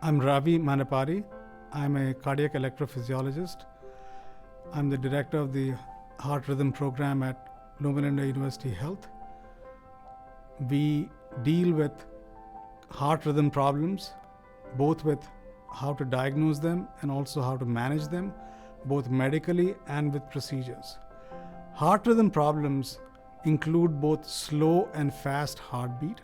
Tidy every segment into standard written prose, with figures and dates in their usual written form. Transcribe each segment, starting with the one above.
I'm Ravi Mandapati. I'm a cardiac electrophysiologist. I'm the director of the Heart Rhythm Program at Loma Linda University Health. We deal with heart rhythm problems, both with how to diagnose them and also how to manage them, both medically and with procedures. Heart rhythm problems include both slow and fast heartbeat.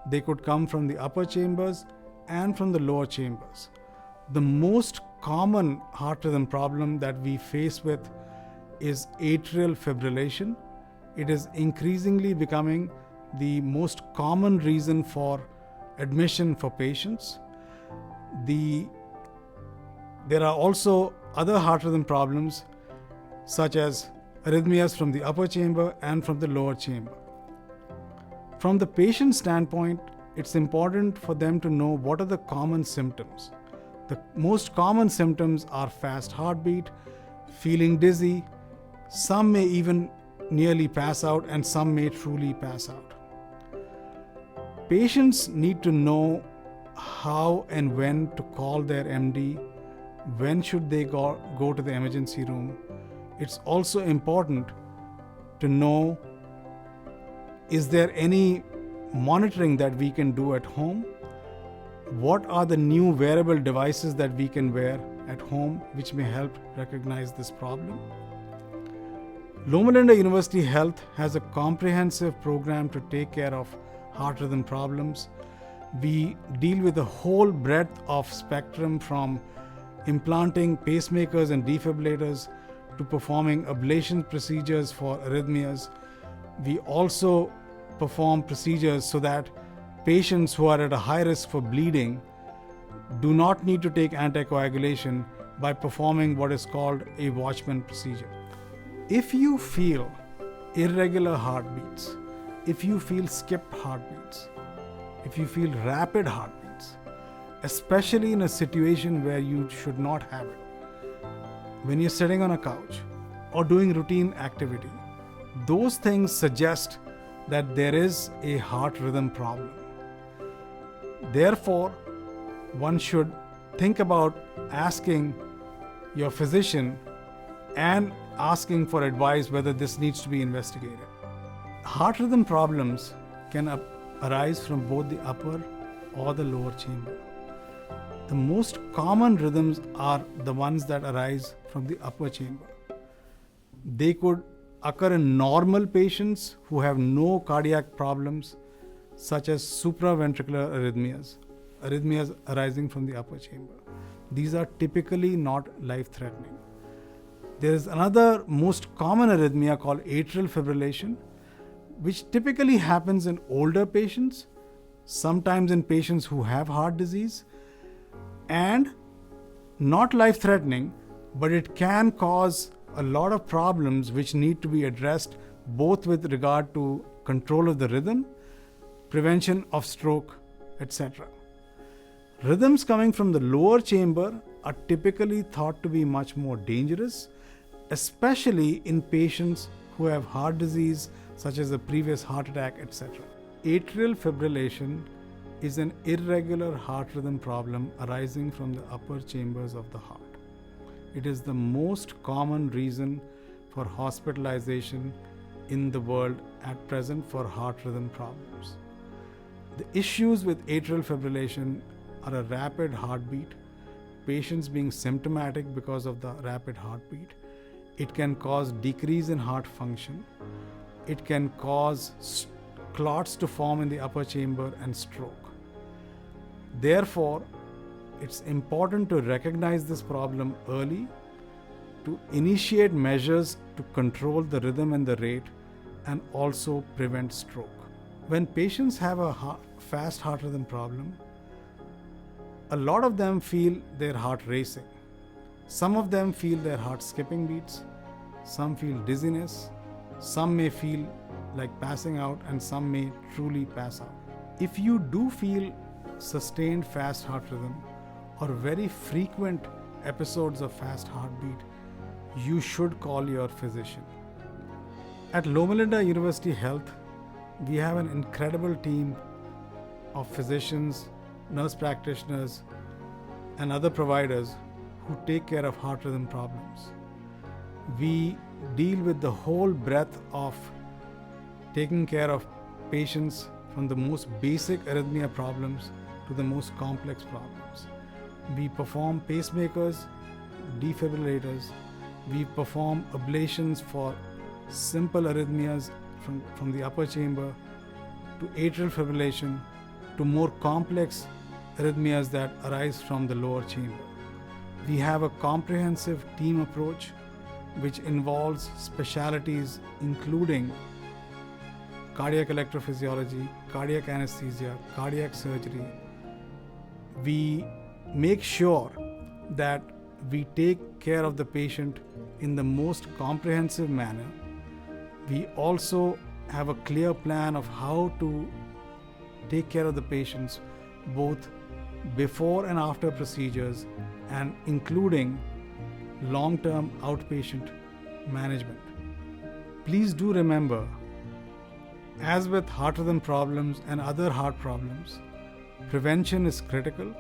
They could come from the upper chambers and from the lower chambers. The most common heart rhythm problem that we face with is atrial fibrillation. It is increasingly becoming the most common reason for admission for patients. There are also other heart rhythm problems such as arrhythmias from the upper chamber and from the lower chamber. From the patient standpoint, it's important for them to know what are the common symptoms. The most common symptoms are fast heartbeat, feeling dizzy, some may even nearly pass out and some may truly pass out. Patients need to know how and when to call their MD, when should they go to the emergency room. It's also important to know, is there any monitoring that we can do at home? What are the new wearable devices that we can wear at home which may help recognize this problem? Loma Linda University Health has a comprehensive program to take care of heart rhythm problems. We deal with a whole breadth of spectrum, from implanting pacemakers and defibrillators to performing ablation procedures for arrhythmias. We also perform procedures so that patients who are at a high risk for bleeding do not need to take anticoagulation by performing what is called a Watchman procedure. If you feel irregular heartbeats, if you feel skipped heartbeats, if you feel rapid heartbeats, especially in a situation where you should not have it, when you're sitting on a couch or doing routine activity, those things suggest that there is a heart rhythm problem. Therefore, one should think about asking your physician and asking for advice whether this needs to be investigated. Heart rhythm problems can arise from both the upper or the lower chamber. The most common rhythms are the ones that arise from the upper chamber. They could occur in normal patients who have no cardiac problems, such as supraventricular arrhythmias arising from the upper chamber. These are typically not life-threatening. There is another most common arrhythmia called atrial fibrillation, which typically happens in older patients, sometimes in patients who have heart disease, and not life-threatening, but it can cause a lot of problems which need to be addressed, both with regard to control of the rhythm, prevention of stroke, etc. Rhythms coming from the lower chamber are typically thought to be much more dangerous, especially in patients who have heart disease, such as a previous heart attack, etc. Atrial fibrillation is an irregular heart rhythm problem arising from the upper chambers of the heart. It is the most common reason for hospitalization in the world at present for heart rhythm problems. The issues with atrial fibrillation are a rapid heartbeat, patients being symptomatic because of the rapid heartbeat. It can cause decrease in heart function. It can cause clots to form in the upper chamber and stroke. Therefore, it's important to recognize this problem early, to initiate measures to control the rhythm and the rate, and also prevent stroke. When patients have a fast heart rhythm problem, a lot of them feel their heart racing. Some of them feel their heart skipping beats, some feel dizziness, some may feel like passing out, and some may truly pass out. If you do feel sustained fast heart rhythm or very frequent episodes of fast heartbeat, you should call your physician. At Loma Linda University Health, we have an incredible team of physicians, nurse practitioners, and other providers who take care of heart rhythm problems. We deal with the whole breadth of taking care of patients from the most basic arrhythmia problems to the most complex problems. We perform pacemakers, defibrillators, we perform ablations for simple arrhythmias from the upper chamber to atrial fibrillation to more complex arrhythmias that arise from the lower chamber. We have a comprehensive team approach which involves specialties including cardiac electrophysiology, cardiac anesthesia, cardiac surgery. We make sure that we take care of the patient in the most comprehensive manner. We also have a clear plan of how to take care of the patients both before and after procedures, and including long-term outpatient management. Please do remember, as with heart rhythm problems and other heart problems, prevention is critical.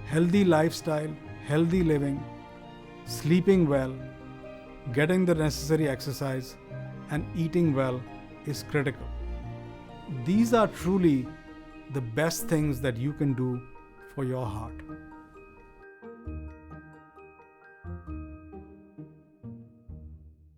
Healthy lifestyle, healthy living, sleeping well, getting the necessary exercise, and eating well is critical. These are truly the best things that you can do for your heart.